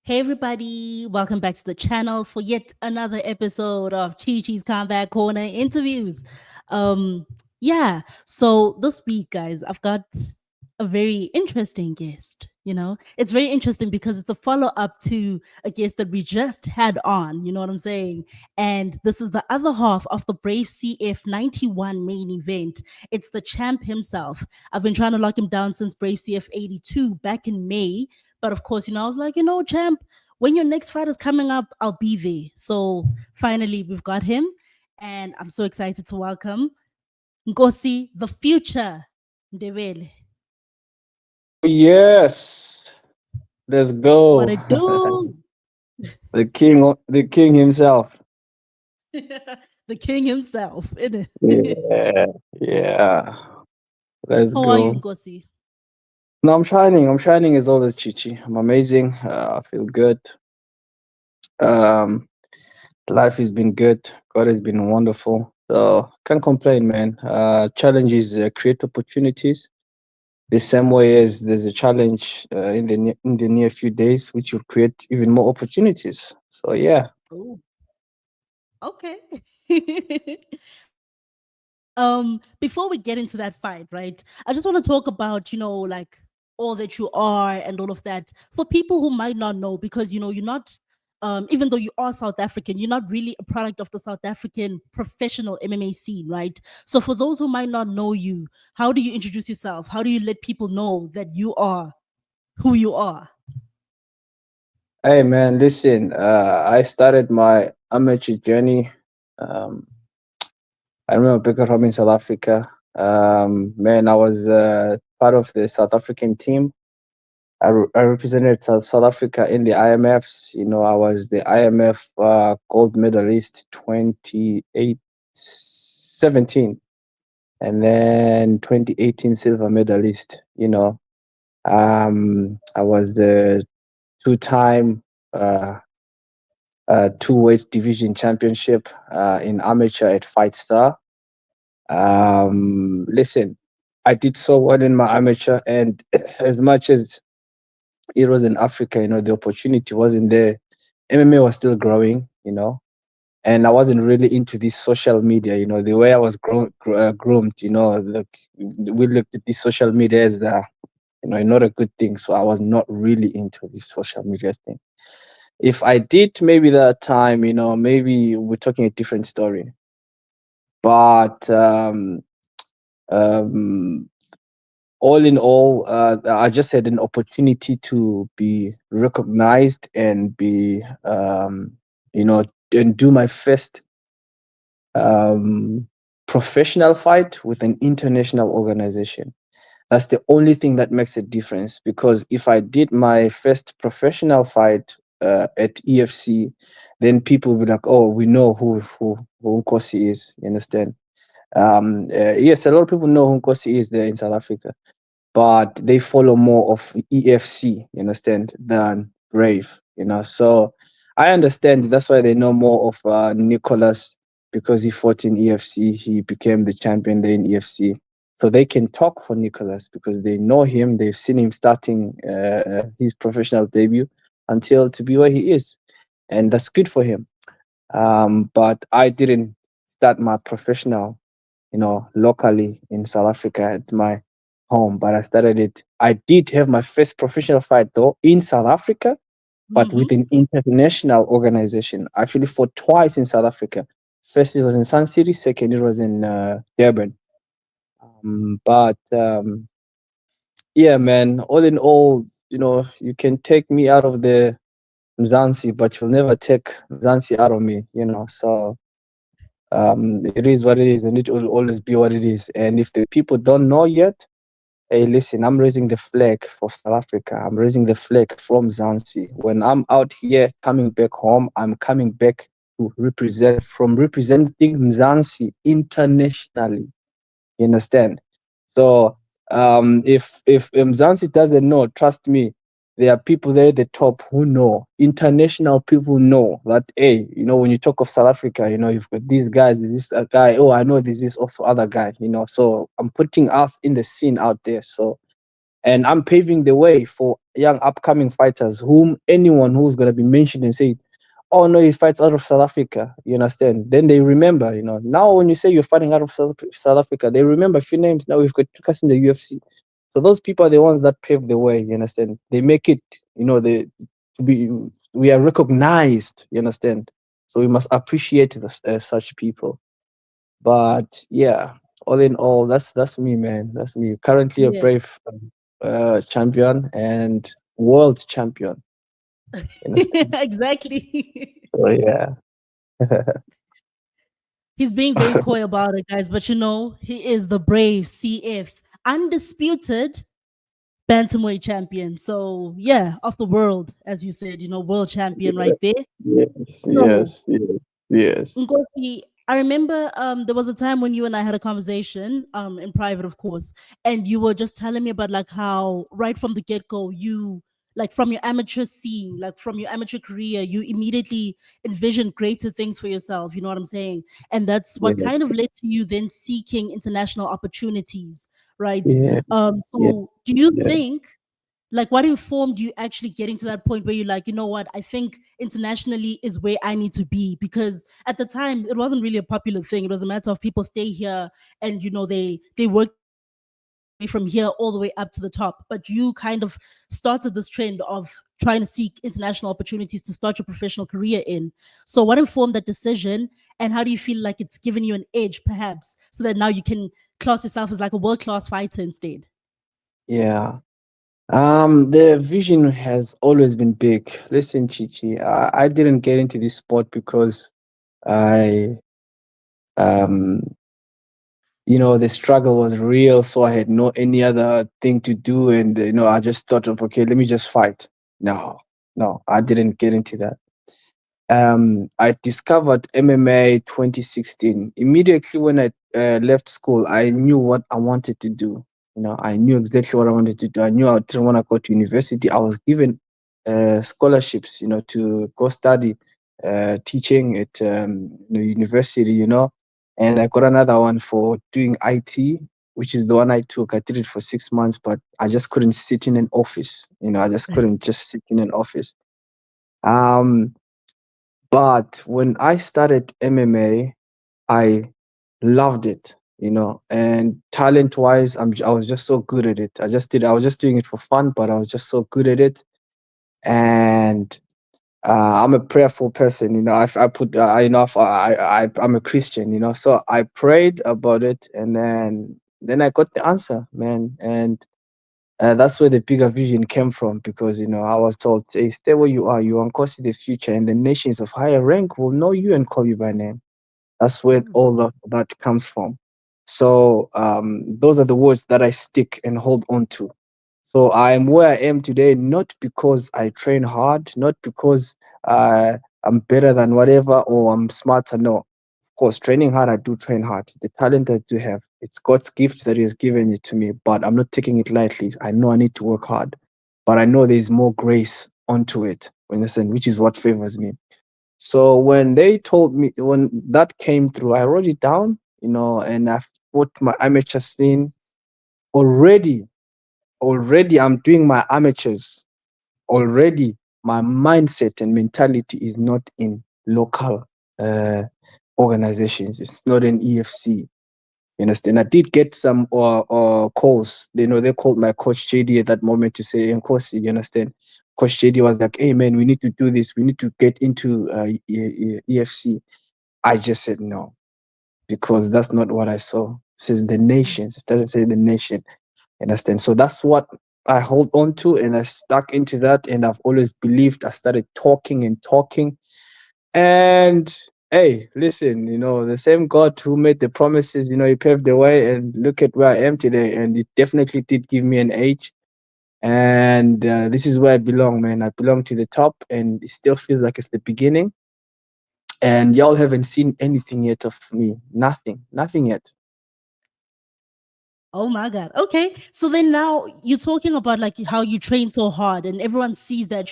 Hey everybody, welcome back to the channel for yet another episode of Chi Chi's Comeback Corner interviews. Um so this week guys, I've got a very interesting guest, It's very interesting because it's a follow-up to a guest that we just had on, you know what I'm saying? And this is the other half of the Brave CF 91 main event. It's the champ himself. I've been trying to lock him down since Brave CF 82 back in May, but of course, I was like, champ, when your next fight is coming up, I'll be there. So finally, we've got him. And I'm so excited to welcome Nkosi The Future Ndebele. Yes, let's What go. it do? The king himself. The king himself, isn't it? Yeah, yeah. Let's How are you, go. Nkosi? No, I'm shining. I'm shining as always, Chichi. I'm amazing. I feel good. Um, Life has been good. God has been wonderful. So can't complain, man. Challenges create opportunities. The same way as there's a challenge in the near few days, which will create even more opportunities. So yeah. Oh, okay. Before we get into that fight, right? I just want to talk about, like all that you are and all of that for people who might not know, because you're not even though you are South African, you're not really a product of the South African professional MMA scene, right? So for those who might not know you, how do you introduce yourself? How do you let people know that you are who you are? Hey man, listen. I started my amateur journey. Um, I remember back at home in South Africa. Man, I was part of the South African team. I represented South Africa in the IMFs. I was the IMF gold medalist 2017, and then 2018 silver medalist. I was the two-time. Two weights division championship in amateur at Fight Star. Listen, I did so well in my amateur, and as much as it was in Africa, the opportunity wasn't there. MMA was still growing, and I wasn't really into this social media, the way I was groomed, we looked at this social media as not a good thing. So I was not really into this social media thing. If I did maybe that time, maybe we're talking a different story. But um, all in all, I just had an opportunity to be recognized and be, and do my first um, professional fight with an international organization. That's the only thing that makes a difference, because if I did my first professional fight at EFC, then people would be like, "Oh, we know who Nkosi is." You understand? Yes, a lot of people know who Nkosi is there in South Africa, but they follow more of EFC, you understand, than Brave. So I understand that's why they know more of Nicholas, because he fought in EFC. He became the champion there in EFC. So they can talk for Nicholas because they know him. They've seen him starting his professional debut until to be where he is, and that's good for him. But I didn't start my professional, locally in South Africa at my home, but I started it. I did have my first professional fight though in South Africa, but with Mm-hmm. an international organization. I actually fought twice in South Africa. First it was in Sun City, second it was in Durban. But yeah, man, all in all, you can take me out of the Mzansi, but you'll never take Mzansi out of me, So it is what it is, and it will always be what it is. And if the people don't know yet, hey, listen, I'm raising the flag for South Africa. I'm raising the flag from Zanzi. When I'm out here coming back home, I'm coming back to representing Mzansi internationally. You understand? So if Mzansi doesn't know, trust me, there are people there at the top who know. International people know that, hey, when you talk of South Africa, you've got these guys, this guy. Oh, I know this is also other guy. So I'm putting us in the scene out there. So And I'm paving the way for young upcoming fighters, whom anyone who's gonna be mentioned and say, "Oh no, he fights out of South Africa." You understand? Then they remember. Now when you say you're fighting out of South Africa, they remember a few names. Now we've got us in the UFC. So those people are the ones that pave the way. You understand? They make it. They to be. We are recognized. You understand? So we must appreciate such people. But yeah, all in all, that's me, man. That's me. Currently a Yeah. brave champion and world champion. You understand? Exactly. So yeah, He's being very coy about it, guys, but he is the brave CF undisputed bantamweight champion. So yeah, of the world, as you said, world champion right there. yes, So yes, yes, yes, Nkosi, I remember there was a time when you and I had a conversation, in private, of course, and you were just telling me about like how right from the get go, you like from your amateur scene, like from your amateur career, you immediately envisioned greater things for yourself. You know what I'm saying? And that's what yes, kind of led to you then seeking international opportunities, right? yes, yes, So do you yes. think like what informed you actually getting to that point where you're like, you know what, I think internationally is where I need to be? Because at the time it wasn't really a popular thing. It was a matter of people stay here and they work their way from here all the way up to the top. But you kind of started this trend of trying to seek international opportunities to start your professional career in. So what informed that decision, and how do you feel like it's given you an edge perhaps so that now you can class yourself as like a world-class fighter instead? Yeah. The vision has always been big. Listen, Chichi, I didn't get into this sport because I um the struggle was real, so I had no any other thing to do, and I just thought of, okay, let me just fight. No, no, I didn't get into that. I discovered MMA 2016. Immediately when I left school, I knew what I wanted to do. I knew exactly what I wanted to do. I knew I didn't want to go to university. I was given scholarships, to go study teaching at university, and I got another one for doing IT, which is the one I took. I did it for 6 months, but I just couldn't sit in an office. I just couldn't just sit in an office. Um, but when I started MMA, I loved it, and talent wise, I was just so good at it. I was just doing it for fun, but I was just so good at it. And I'm a prayerful person, I put, I'm a Christian, so I prayed about it, and then I got the answer, man. And that's where the bigger vision came from, because I was told, hey, stay where you are. You are Nkosi the Future, and the nations of higher rank will know you and call you by name. That's where Mm. all of that comes from. So those are the words that I stick and hold on to. So I'm where I am today, not because I train hard, not because I'm better than whatever or I'm smarter. No, of course, training hard, I do train hard. The talent I do have, it's God's gift that He has given it to me, but I'm not taking it lightly. I know I need to work hard, but I know there's more grace onto it, understand, which is what favors me. So when they told me, when that came through, I wrote it down, and I've put my amateur scene already. Already, I'm doing my amateurs. Already, my mindset and mentality is not in local uh, organizations. It's not in EFC. You understand? I did get some calls. They called my coach JD at that moment to say, Nkosi, you understand? Coach JD was like, hey man, we need to do this. We need to get into EFC. I just said no, because that's not what I saw. It says the nations. It doesn't say the nation. Understand? So that's what I hold on to, and I stuck into that, and I've always believed. I started talking and talking, and hey, listen, the same God who made the promises, He paved the way, and look at where I am today, and it definitely did give me an age. And this is where I belong, man. I belong to the top, and it still feels like it's the beginning. And y'all haven't seen anything yet of me. Nothing yet. Oh my God. Okay. So then now you're talking about like how you train so hard and everyone sees that,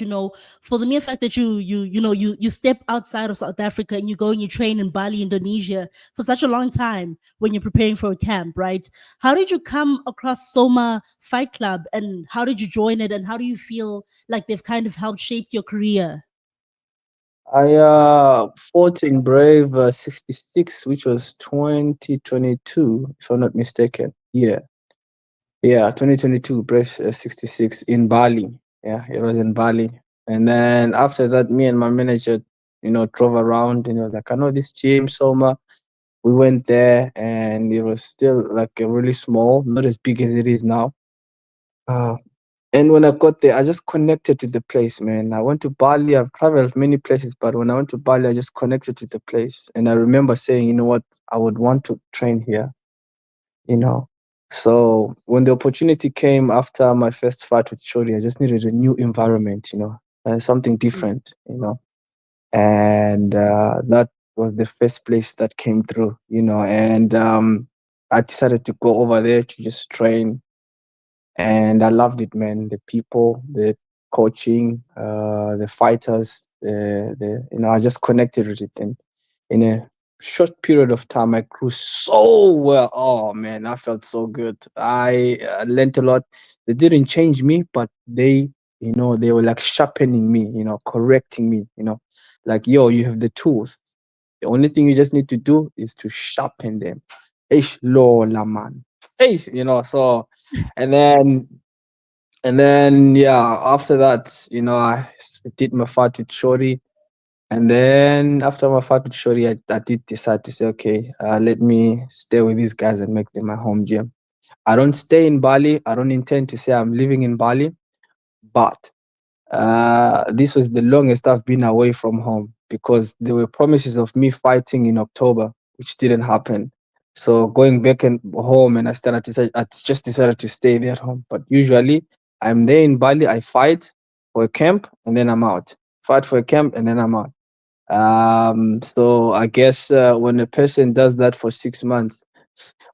for the mere fact that you step outside of South Africa and you go and you train in Bali, Indonesia for such a long time when you're preparing for a camp, right? How did you come across Soma Fight Club and how did you join it and how do you feel like they've kind of helped shape your career? I fought in Brave 66, which was 2022, if I'm not mistaken. Yeah, 2022, Brave 66 in Bali. Yeah, it was in Bali. And then after that, me and my manager, drove around. Like, I know this gym, Soma. We went there, and it was still like a really small, not as big as it is now. Uh, and when I got there, I just connected with the place, man. I went to Bali. I've traveled many places, but when I went to Bali, I just connected with the place. And I remember saying, you know what, I would want to train here, you know. So when the opportunity came after my first fight with Shori, I just needed a new environment, something Mm. different. And that was the first place that came through. And I decided to go over there to just train, and I loved it, man. The people, the coaching, the fighters, I just connected with it, and in a short period of time, I grew so well. Oh man, I felt so good. I learned a lot. They didn't change me, but they were like sharpening me, correcting me, like, yo, you have the tools. The only thing you just need to do is to sharpen them. Ish, lola man. Ish, so, and then yeah, after that, I did my fight with Shori. And then after my fight with Shori, I did decide to say, okay, let me stay with these guys and make them my home gym. I don't stay in Bali. I don't intend to say I'm living in Bali, but this was the longest I've been away from home because there were promises of me fighting in October, which didn't happen. So going back and home, and I just decided to stay there at home. But usually, I'm there in Bali. I fight for a camp, and then I'm out. Fight for a camp, and then I'm out. So I guess when a person does that for 6 months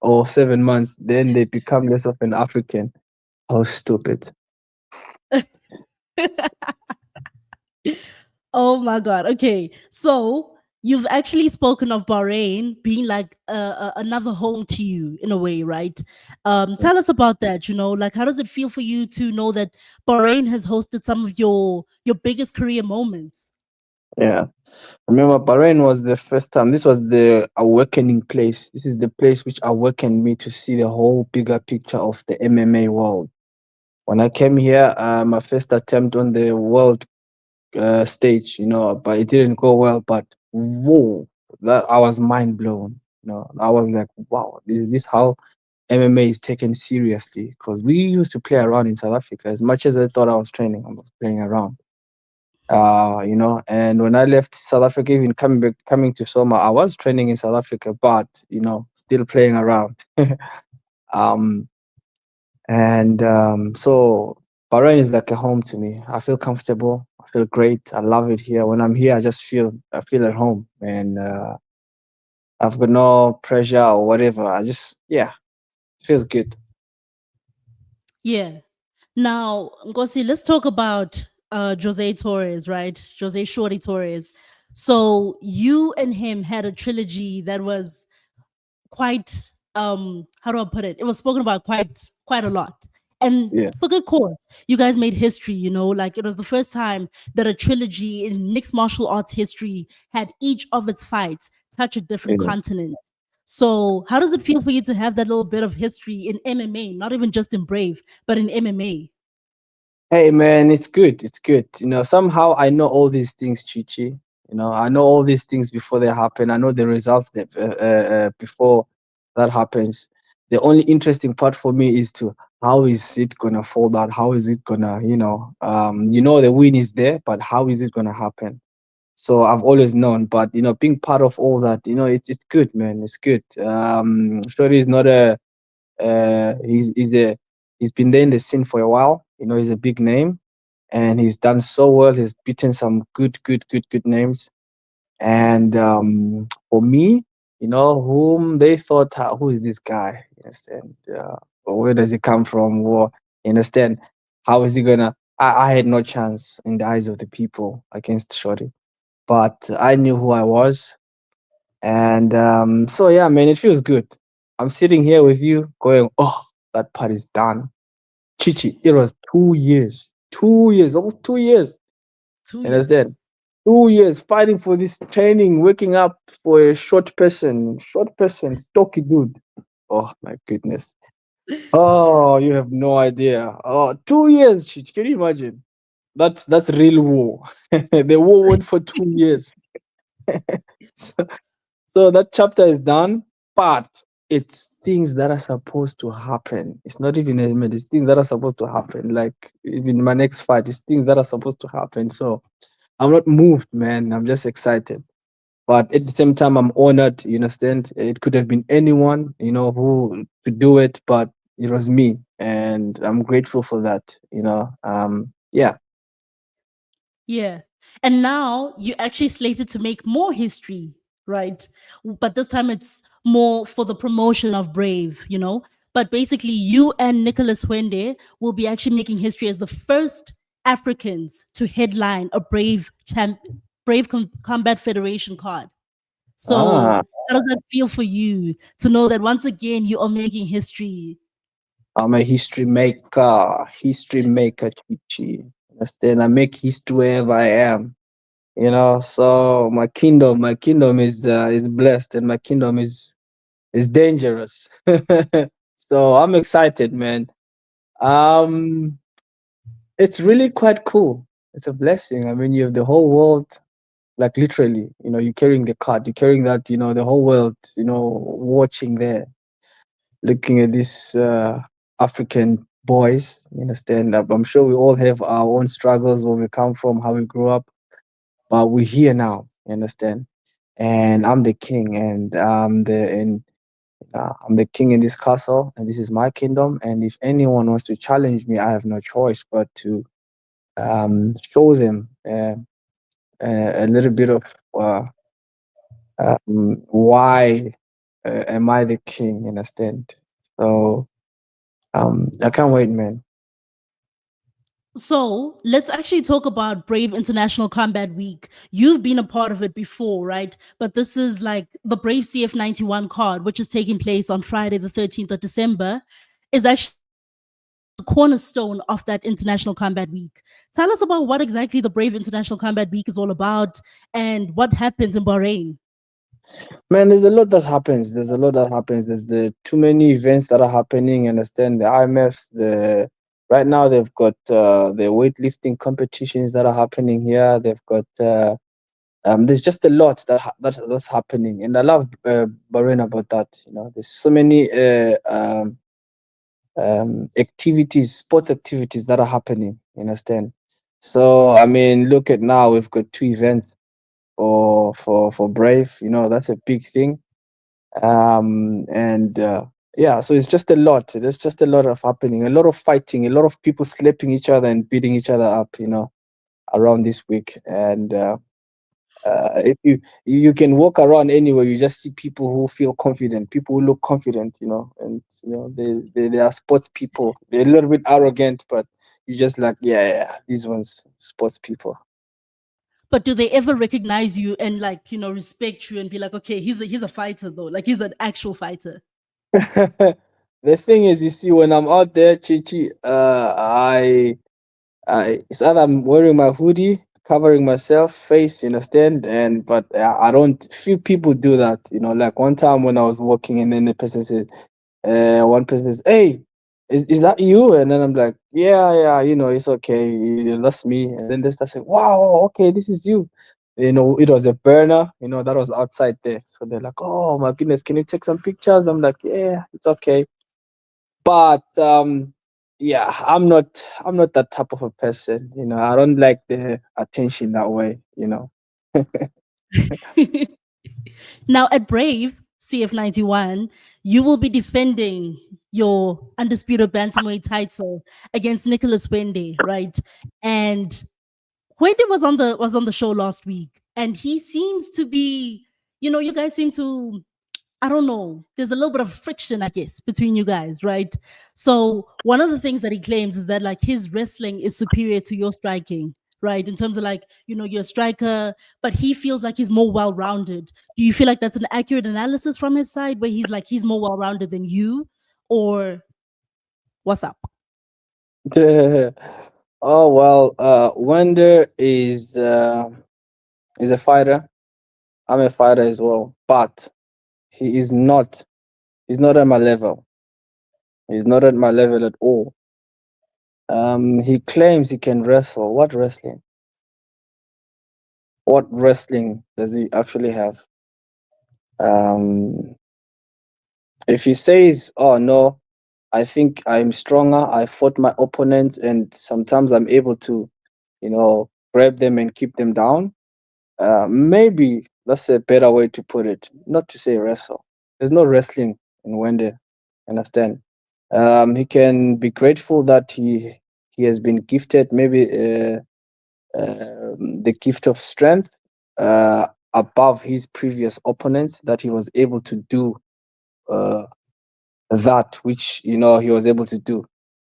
or 7 months, then they become less of an African. How stupid! Oh my God. Okay. So you've actually spoken of Bahrain being like another home to you in a way, right? Tell us about that. Like how does it feel for you to know that Bahrain has hosted some of your biggest career moments? Yeah. Remember, Bahrain was the first time. This was the awakening place. This is the place which awakened me to see the whole bigger picture of the MMA world. When I came here, my first attempt on the world stage, but it didn't go well. But whoa, that I was mind blown. I was like, wow, is this how MMA is taken seriously? Because we used to play around in South Africa. As much as I thought I was training, I was playing around. And when I left South Africa, even coming to Soma, I was training in South Africa, but still playing around. um, and so Bahrain is like a home to me. I feel comfortable. I feel great. I love it here. When I'm here, I feel at home, and I've got no pressure or whatever. Yeah, feels good. Yeah. Now, Ngosi, let's talk about Jose Torres, right? Jose Shorty Torres. So you and him had a trilogy that was quite how do I put it? It was spoken about quite a lot. And Yeah, for good cause. You guys made history, like it was the first time that a trilogy in mixed martial arts history had each of its fights touch a different yeah. continent. So, how does it feel for you to have that little bit of history in MMA, not even just in Brave, but in MMA? Hey man, it's good. It's good. Somehow I know all these things, Chichi. I know all these things before they happen. I know the results that before that happens. The only interesting part for me is to how is it gonna fold out? How is it gonna, the win is there, but how is it gonna happen? So I've always known, but being part of all that, it's good, man. It's good. Shori is not a he's been there in the scene for a while. He's a big name, and he's done so well. He's beaten some good names. And for me, whom they thought, who is this guy? Yes, and Where does he come from? Or you understand? How is he gonna? I had no chance in the eyes of the people against Shorty, but I knew who I was, and so yeah, man, it feels good. I'm sitting here with you, going, oh, that part is done. Chichi, it was 2 years, 2 years, almost 2 years. 2 years. Understand? 2 years fighting for this training, waking up for a short person, stocky dude. Oh my goodness. Oh, you have no idea. Oh, 2 years. Can you imagine? That's real war. The war went for 2 years. So, so that chapter is done, but it's things that are supposed to happen. It's not even element, it's things that are supposed to happen. Like even my next fight, it's things that are supposed to happen. So I'm not moved, man. I'm just excited. But at the same time, I'm honored. You understand? It could have been anyone, who could do it, but it was me, and I'm grateful for that. Yeah. Yeah. And now you actually slated to make more history, right? But this time it's more for the promotion of Brave, you know? But basically, you and Nicholas Hwende will be actually making history as the first Africans to headline a Combat Federation card. So, Ah, how does that feel for you to know that once again you are making history? I'm a history maker, Chichi. Understand? I make history wherever I am. So my kingdom is blessed, and my kingdom is dangerous. So I'm excited, man. Um, it's really quite cool. It's a blessing. I mean, you have the whole world, like literally, you're carrying the card, you're carrying that, the whole world, watching there, looking at these African boys. You understand? I'm sure we all have our own struggles, where we come from, how we grew up, but we're here now. You understand? And I'm the king, and I'm the king in this castle, and this is my kingdom. And if anyone wants to challenge me, I have no choice but to show them a little bit of why am I the king, you understand? So I can't wait, man. So let's actually talk about Brave International Combat Week. You've been a part of it before, right? But this is like the Brave CF 91 card, which is taking place on Friday, the 13th of December, is actually the cornerstone of that International Combat Week. Tell us about what exactly the Brave International Combat Week is all about and what happens in Bahrain. Man, there's a lot that happens. There's a lot that happens. There's the too many events that are happening. You understand? The IMFs, the right now they've got the weightlifting competitions that are happening here. They've got there's just a lot that's happening, and I love Bahrain about that. There's so many activities, sports activities that are happening. You understand? So I mean, look at now we've got two events for Brave. That's a big thing. And yeah, so it's just a lot. There's just a lot of happening, a lot of fighting, a lot of people slapping each other and beating each other up. Around this week. And if you can walk around anywhere, you just see people who feel confident, people who look confident, and they are sports people. They're a little bit arrogant, but you just like, yeah, these ones sports people. But do they ever recognize you and like, respect you and be like, okay, he's a fighter though. Like he's an actual fighter. The thing is, you see, when I'm out there, Chichi, it's either I'm wearing my hoodie, covering myself, face, you understand, and but I don't. Few people do that, Like one time when I was walking, and then the person says, one person says, "Hey, is that you?" And then I'm like, "Yeah, yeah, it's okay, that's me." And then they start saying, "Wow, okay, this is you." It was a burner, that was outside there. So they're like, "Oh my goodness, can you take some pictures?" I'm like, "Yeah, it's okay." But yeah, I'm not that type of a person. I don't like the attention that way. Now at Brave CF 91, you will be defending your undisputed bantamweight title against Nicholas Hwende, right? And Hwende was on the show last week, and he seems to be, you guys seem to I don't know, there's a little bit of friction, I guess, between you guys, right? So one of the things that he claims is that like his wrestling is superior to your striking, right? In terms of like, you're a striker, but he feels like he's more well-rounded. Do you feel like that's an accurate analysis from his side where he's like he's more well-rounded than you? Or what's up? Oh well, Wonder is a fighter. I'm a fighter as well, but he is not. He's not at my level. He's not at my level at all. He claims he can wrestle. What wrestling? What wrestling does he actually have? Um, if he says, "Oh no, I think I'm stronger. I fought my opponent, and sometimes I'm able to, grab them and keep them down." Maybe that's a better way to put it. Not to say wrestle. There's no wrestling in Wende. Understand? He can be grateful that he has been gifted maybe the gift of strength above his previous opponents, that he was able to do uh, that which he was able to do.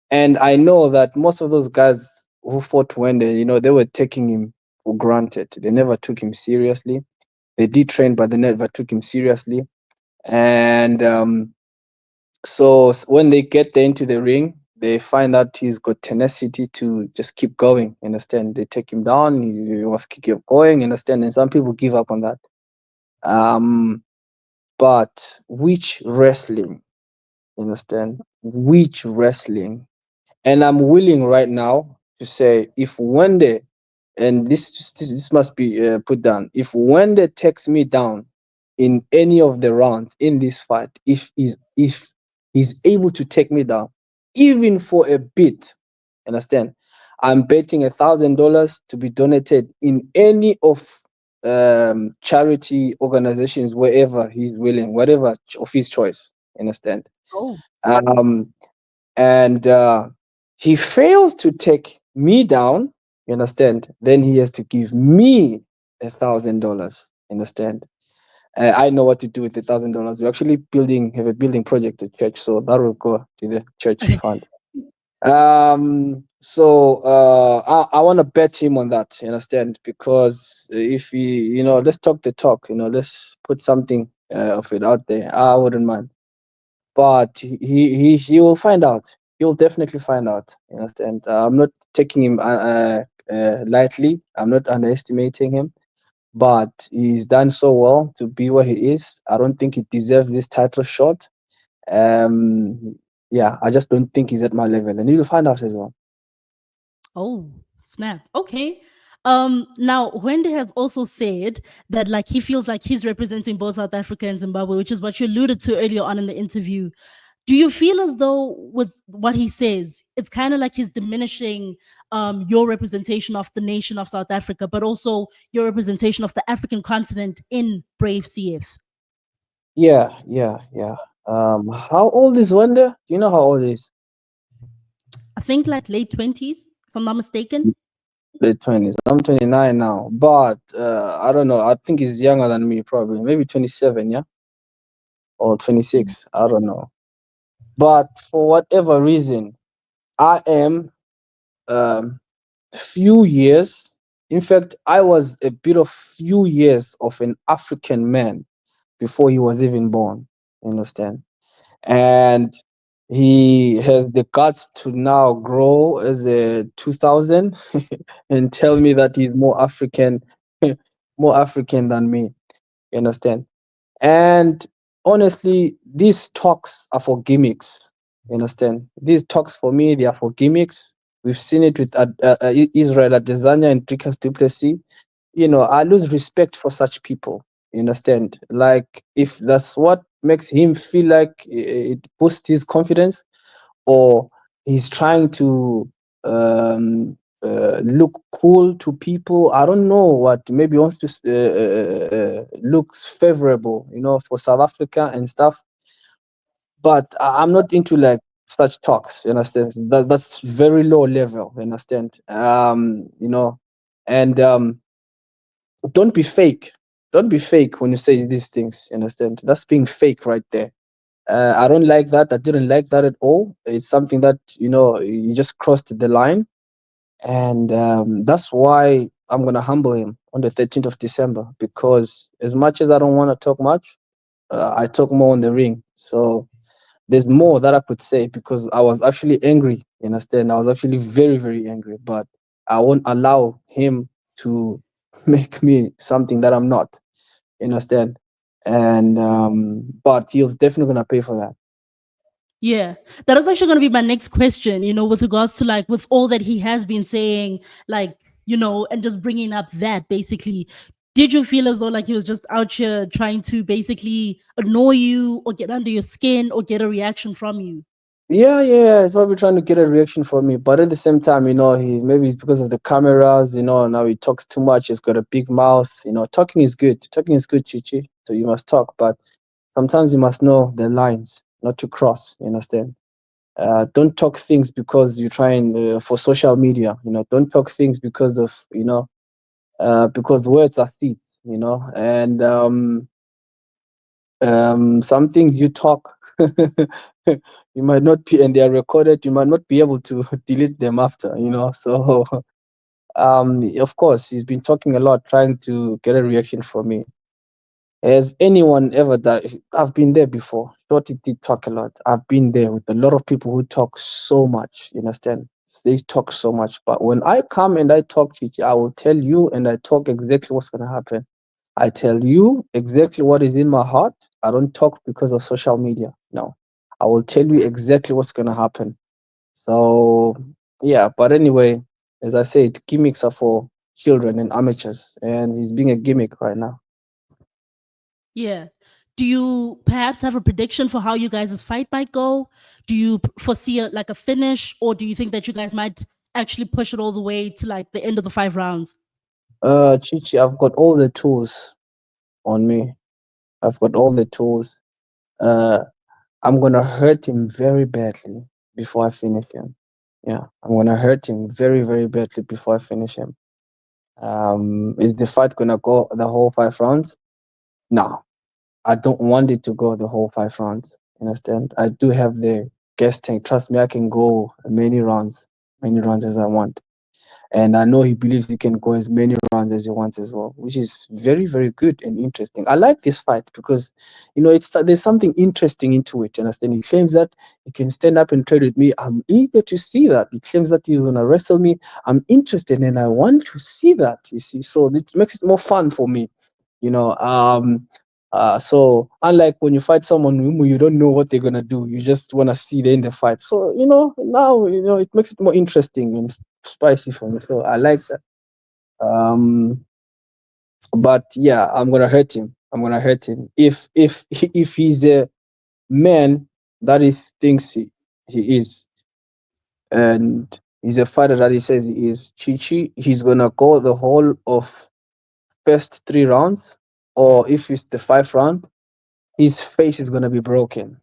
And I know that most of those guys who fought Wende, they were taking him for granted. They never took him seriously. They did train, but they never took him seriously. And so when they get there into the ring, they find out he's got tenacity to just keep going. Understand? They take him down. He was keep going. Understand? And some people give up on that. Um, but which wrestling? Understand? Which wrestling? And I'm willing right now to say, if Wende, and this must be put down, if Wende takes me down in any of the rounds in this fight, if he's able to take me down, even for a bit, understand? I'm betting $1,000 to be donated in any of charity organizations wherever he's willing, whatever of his choice. Understand? Oh, Um, and he fails to take me down, you understand, then he has to give me $1,000. Understand? I know what to do with $1,000. We're actually have a building project at church, so that will go to the church fund. I want to bet him on that, you understand, because if he, let's talk the talk, let's put something of it out there. I wouldn't mind, but he will find out. He'll definitely find out. You understand? I'm not taking him lightly. I'm not underestimating him, but he's done so well to be where he is. I don't think he deserves this title shot. Yeah, I just don't think he's at my level, and you'll find out as well. oh, snap. Okay. Now Wende has also said that like he feels like he's representing both South Africa and Zimbabwe, which is what you alluded to earlier on in the interview. Do you feel as though with what he says, it's kind of like he's diminishing your representation of the nation of South Africa, but also your representation of the African continent in Brave CF? Yeah, yeah, yeah. How old is Wanda? Do you know how old he is? I think like late 20s, if I'm not mistaken. Late 20s. I'm 29 now, but I don't know. I think he's younger than me, probably. Maybe 27, yeah, or 26. I don't know. But for whatever reason, I am few years. In fact, I was a bit of few years of an African man before he was even born. You understand? And he has the guts to now grow as a 2000 and tell me that he's more African, more African than me. You understand? And honestly, these talks are for gimmicks. You understand? These talks for me, they are for gimmicks. We've seen it with Israel Adesanya and Dricus Duplessis. I lose respect for such people. You understand? Like, if that's what makes him feel like it boosts his confidence, or he's trying to look cool to people. I don't know what. Maybe he wants to looks favorable, for South Africa and stuff. But I'm not into like such talks. You understand? That's very low level. You understand? And don't be fake. don't be fake when you say these things. You understand? That's being fake right there. I don't like that. I didn't like that at all. It's something that, you just crossed the line. And that's why I'm going to humble him on the 13th of December, because as much as I don't want to talk much, I talk more on the ring. So there's more that I could say, because I was actually angry. You understand? I was actually very, very angry, but I won't allow him to make me something that I'm not. You understand? And but he's definitely gonna pay for that. Yeah, that was actually going to be my next question, with regards to like with all that he has been saying, like, and just bringing up that basically. Did you feel as though like he was just out here trying to basically annoy you or get under your skin or get a reaction from you? Yeah, he's probably trying to get a reaction from me, but at the same time, he maybe it's because of the cameras. Now he talks too much. He's got a big mouth. Talking is good. Talking is good, Chichi. So you must talk, but sometimes you must know the lines, not to cross. You understand? Don't talk things because you're trying for social media. Don't talk things because of because words are thieves. And some things you talk, you might not be, and they are recorded. You might not be able to delete them after. So of course, he's been talking a lot, trying to get a reaction from me. Has anyone ever done? I've been there before. Shorty did talk a lot. I've been there with a lot of people who talk so much. You understand? They talk so much. But when I come and I talk to you, I will tell you, and I talk exactly what's going to happen. I tell you exactly what is in my heart. I don't talk because of social media. No, I will tell you exactly what's going to happen. So, yeah. But anyway, as I said, gimmicks are for children and amateurs, and he's being a gimmick right now. Yeah. Do you perhaps have a prediction for how you guys' fight might go? Do you foresee like a finish, or do you think that you guys might actually push it all the way to like the end of the 5 rounds? Chichi, I've got all the tools on me. I've got all the tools. Uh, I'm gonna hurt him very badly before I finish him. Yeah, I'm gonna hurt him very, very badly before I finish him. Is the fight gonna go the whole 5 rounds? No, I don't want it to go the whole 5 rounds. Understand? I do have the gas tank. Trust me, I can go many rounds as I want. And I know he believes he can go as many rounds as he wants as well, which is very, very good and interesting. I like this fight because, there's something interesting into it. You understand? He claims that he can stand up and trade with me. I'm eager to see that. He claims that he's gonna wrestle me. I'm interested and I want to see that. You see, so it makes it more fun for me. You know, so unlike when you fight someone whom you don't know what they're gonna do, you just wanna see them in the fight. So now it makes it more interesting and spicy for me. So I like that. Um, but yeah, I'm gonna hurt him. I'm gonna hurt him if he's a man that he thinks he is, and he's a fighter that he says he is. Chichi, he's gonna go the whole of first 3 rounds, or if it's the 5th round, his face is gonna be broken.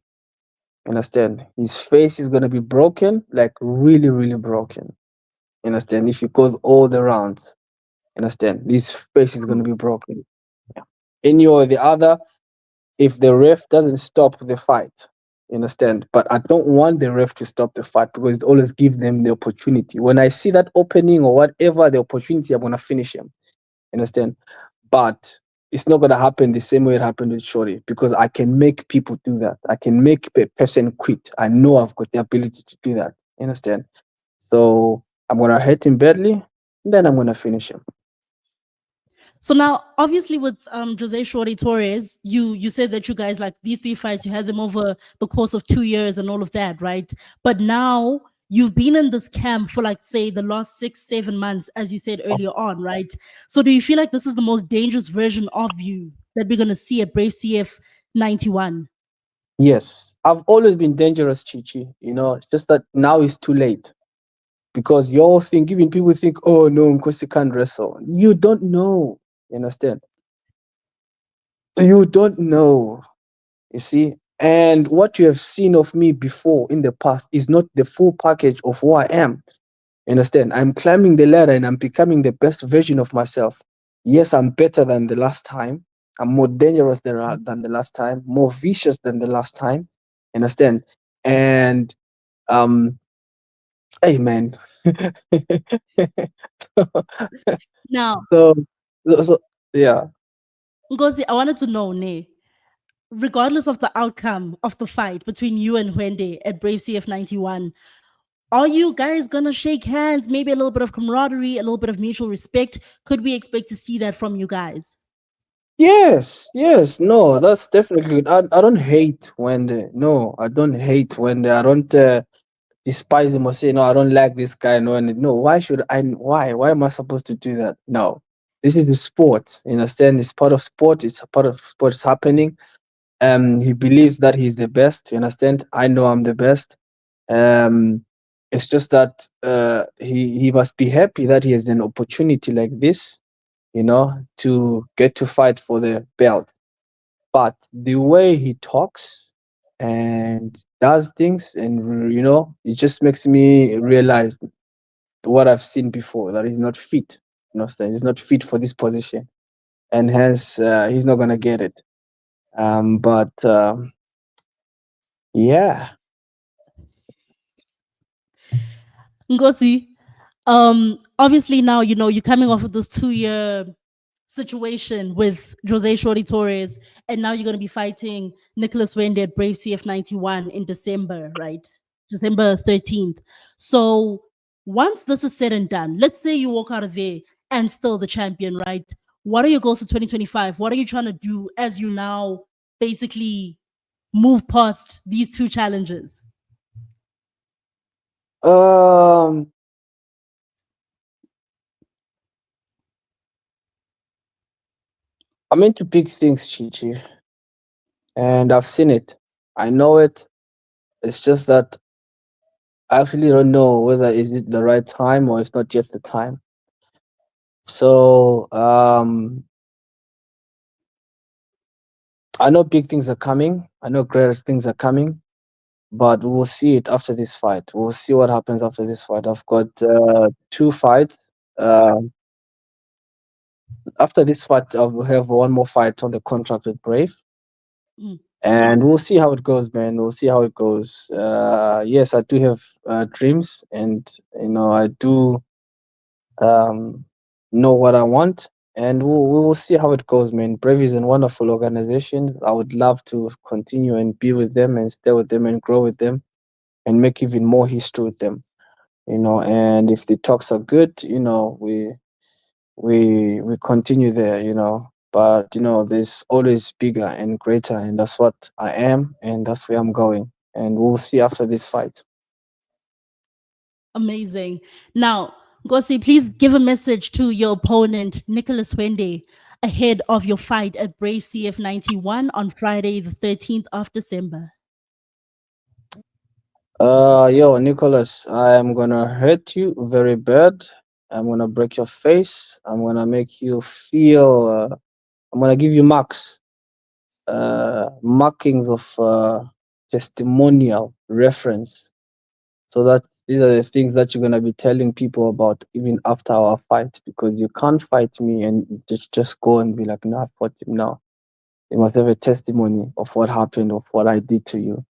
Understand? His face is gonna be broken, like really, really broken. Understand? If he goes all the rounds, understand? His face is gonna be broken. Yeah. Any or the other, if the ref doesn't stop the fight, understand? But I don't want the ref to stop the fight because it always give them the opportunity. When I see that opening or whatever the opportunity, I'm gonna finish him. Understand? But it's not gonna happen the same way it happened with Shorty because I can make people do that. I can make a person quit. I know I've got the ability to do that. Understand? So I'm gonna hurt him badly, then I'm gonna finish him. So now, obviously, with Jose Shorty Torres, you said that you guys like these three fights, you had them over the course of 2 years and all of that, right? But now you've been in this camp for like say the last 6 7 months, as you said earlier on, right? So do you feel like this is the most dangerous version of you that we're gonna see at Brave CF 91? Yes, I've always been dangerous, Chichi. It's just that now it's too late because you're thinking, people think, oh no, Nkosi can't wrestle. You don't know. You understand? You don't know. You see? And what you have seen of me before in the past is not the full package of who I am. You understand? I'm climbing the ladder and I'm becoming the best version of myself. Yes, I'm better than the last time. I'm more dangerous than the last time, more vicious than the last time. Understand? And um, hey man. Now, so, so yeah. Ngozi, I wanted to know, Ne, regardless of the outcome of the fight between you and Hwende at Brave CF 91, are you guys gonna shake hands? Maybe a little bit of camaraderie, a little bit of mutual respect. Could we expect to see that from you guys? Yes, yes, no, that's definitely good. I don't hate when the no, I don't hate when the I don't despise him or say no, I don't like this guy. No, and no, why should I? Why am I supposed to do that? No, this is the sport. You understand? It's part of sport. It's a part of sport. It's happening. He believes that he's the best. You understand? I know I'm the best. Um, it's just that he must be happy that he has an opportunity like this, to get to fight for the belt. But the way he talks and does things, and it just makes me realize what I've seen before, that he's not fit. You understand? He's not fit for this position, and hence he's not gonna get it. But yeah. Ngozi, obviously now you're coming off of this 2 year situation with Jose Torres, and now you're going to be fighting Nicholas Hwende at Brave CF 91 in December, right? December 13th. So once this is said and done, let's say you walk out of there and still the champion, right? What are your goals for 2025? What are you trying to do as you now basically move past these two challenges? Um, I'm into big things, Chichi, and I've seen it. I know it. It's just that I actually don't know whether is it the right time or it's not yet the time. So I know big things are coming. I know great things are coming, but we'll see it after this fight. We'll see what happens after this fight. I've got two fights. Uh, After this fight, I'll have one more fight on the contract with Brave, Mm. and we'll see how it goes, man. We'll see how it goes. Yes, I do have dreams, and I do um, know what I want, and we will see how it goes, man. Brave is a wonderful organization. I would love to continue and be with them and stay with them and grow with them and make even more history with them. And if the talks are good, we continue there. But there's always bigger and greater, and that's what I am, and that's where I'm going. And we'll see after this fight. Amazing. Now, Gosi, please give a message to your opponent, Nicholas Hwende, ahead of your fight at Brave CF 91 on Friday, the 13th of December. Yo, Nicholas, I am gonna hurt you very bad. I'm gonna break your face. I'm gonna make you feel. I'm gonna give you marks, markings of testimonial reference. So that these are the things that you're gonna be telling people about even after our fight, because you can't fight me and just go and be like, "No, I fought him." No, you must have a testimony of what happened, of what I did to you.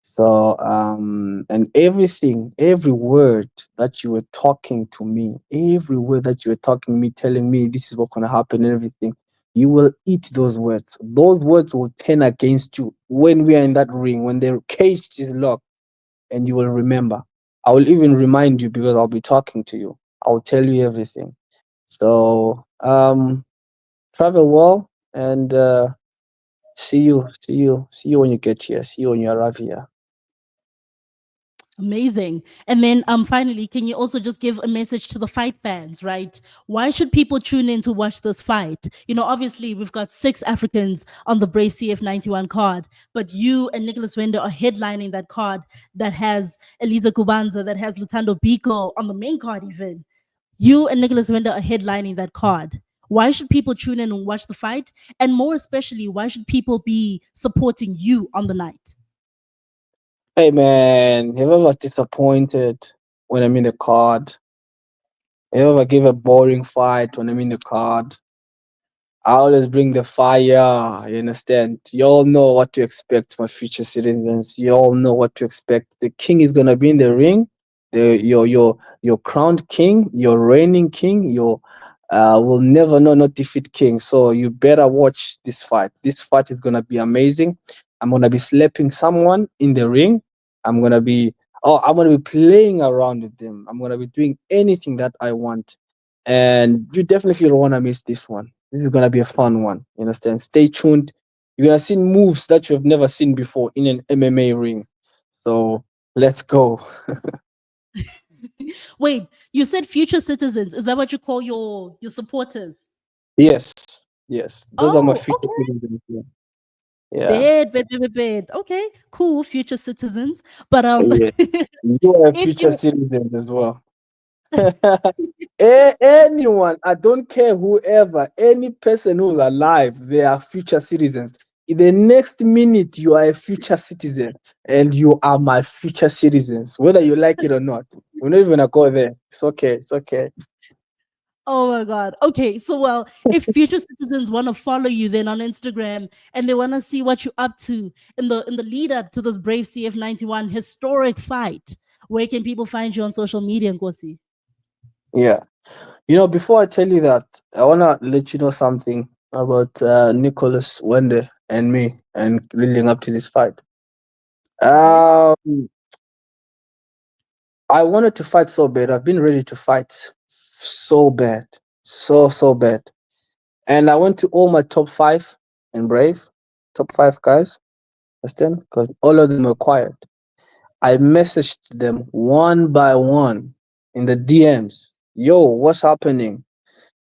So, and everything, every word that you were talking to me, every word that you were talking to me, telling me this is what's gonna happen and everything, you will eat those words. Those words will turn against you when we are in that ring, when the cage is locked, and you will remember. I will even remind you because I'll be talking to you. I'll tell you everything. So, travel well and see you when you get here. See you when you arrive here. Amazing. And then finally, can you also just give a message to the fight fans, right? Why should people tune in to watch this fight? Obviously we've got 6 Africans on the Brave CF 91 card, but you and Nicholas Hwende are headlining that card that has Eliza Kubanza, that has Lutando Biko on the main card even. You and Nicholas Hwende are headlining that card. Why should people tune in and watch the fight? And more especially, why should people be supporting you on the night? Hey man, have you ever disappointed when I'm in the card? Have you ever give a boring fight when I'm in the card? I always bring the fire. You understand? You all know what to expect, my future citizens. You all know what to expect. The king is gonna be in the ring. Your crowned king, your reigning king, your will never know not defeat king. So you better watch this fight. This fight is gonna be amazing. I'm gonna be slapping someone in the ring. I'm gonna be I'm gonna be playing around with them. I'm gonna be doing anything that I want, and you definitely don't want to miss this one. This is gonna be a fun one. You understand? Stay tuned. You're gonna see moves that you have never seen before in an MMA ring. So let's go. Wait, you said future citizens. Is that what you call your supporters? Yes, yes. Those are my Oh, future okay. citizens. Yeah, Bad. Okay, cool, future citizens. But yeah. You are a if future you citizen as well. Anyone, I don't care whoever, any person who's alive, they are future citizens. In the next minute, you are a future citizen, and you are my future citizens, whether you like it or not. We're not even gonna go there. It's okay. It's okay. oh my god. Okay, so well, if future citizens want to follow you then on Instagram and they want to see what you're up to in the lead up to this Brave CF 91 historic fight, where can people find you on social media, Nkosi? Yeah. Before I tell you that, I wanna let you know something about Nicholas Hwende and me, and leading up to this fight. Okay. Um, I wanted to fight so bad. I've been ready to fight so bad, so bad. And I went to all my top five in Brave, top five guys, understand? Because all of them were quiet. I messaged them one by one in the DMs. Yo, what's happening?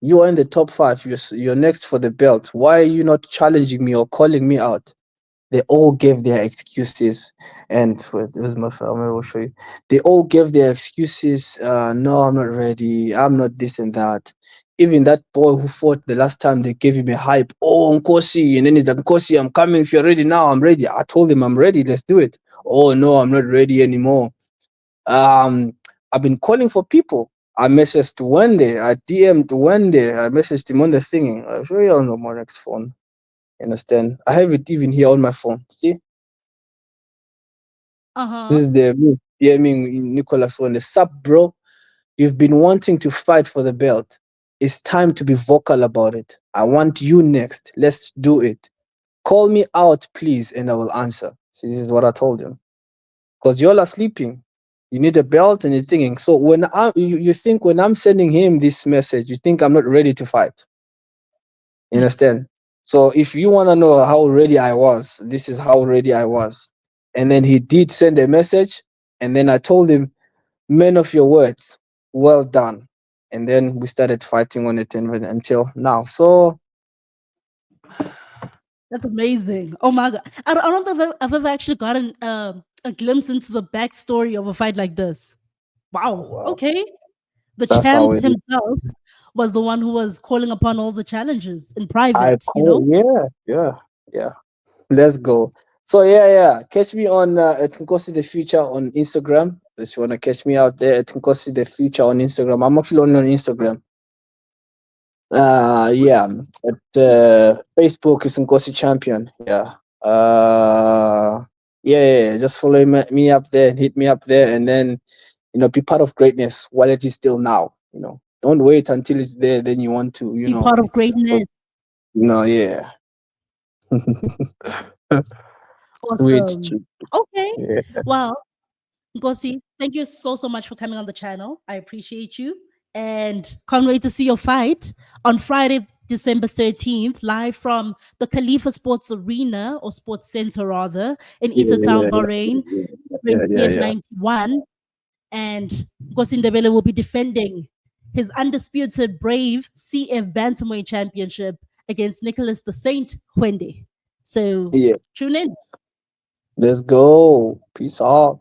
You are in the top five. You're next for the belt. Why are you not challenging me or calling me out? They all gave their excuses, and where's my family? I will show you. They all gave their excuses. No, I'm not ready. I'm not this and that. Even that boy who fought the last time, they gave him a hype. Oh, Nkosi, and then he's like, Nkosi, I'm coming. If you're ready now, I'm ready. I told him I'm ready. Let's do it. Oh no, I'm not ready anymore. Um, I've been calling for people. I messaged Wende. I DM'd Wende. I messaged him on the thingy. I'll show you on my next phone. Understand? I have it even here on my phone. See, this Uh-huh. is the me DMing Nicholas Hwende. Sup, bro? You've been wanting to fight for the belt. It's time to be vocal about it. I want you next. Let's do it. Call me out, please, and I will answer. See, this is what I told him. Because you all are sleeping. You need a belt and you're thinking. So you think when I'm sending him this message, you think I'm not ready to fight. You understand? So if you want to know how ready I was, this is how ready I was. And then he did send a message, and then I told him, "Men of your words, well done." And then we started fighting on it until now. So That's amazing. Oh my god. I don't think I've ever actually gotten a glimpse into the backstory of a fight like this. Wow. wow, Okay. The that's how champ it is. himself was the one who was calling upon all the challenges in I private, you call, know? yeah. Let's go. So yeah. Catch me on at Nkosi The Future on Instagram. If you wanna catch me out there at Nkosi The Future on Instagram. I'm actually only on Instagram. Yeah. At Facebook is Nkosi Champion. Yeah. Yeah. Just follow me up there and hit me up there, and then be part of greatness while it is still now. Don't wait until it's there. Then you want to. Be part of But, greatness. yeah. Sweet. Awesome. Okay. Yeah. Well, Ngosi, thank you so much for coming on the channel. I appreciate you. And can't wait to see your fight on Friday, December 13th, live from the Khalifa Sports Arena or Sports Center rather in Yeah, Issa Town, yeah, yeah, Bahrain, yeah, Brave yeah, yeah. CF 91. And Nkosi Ndebele will be defending his undisputed Brave CF Bantamweight Championship against Nicholas the Saint Hwende. So Yeah. tune in. Let's go. Peace out.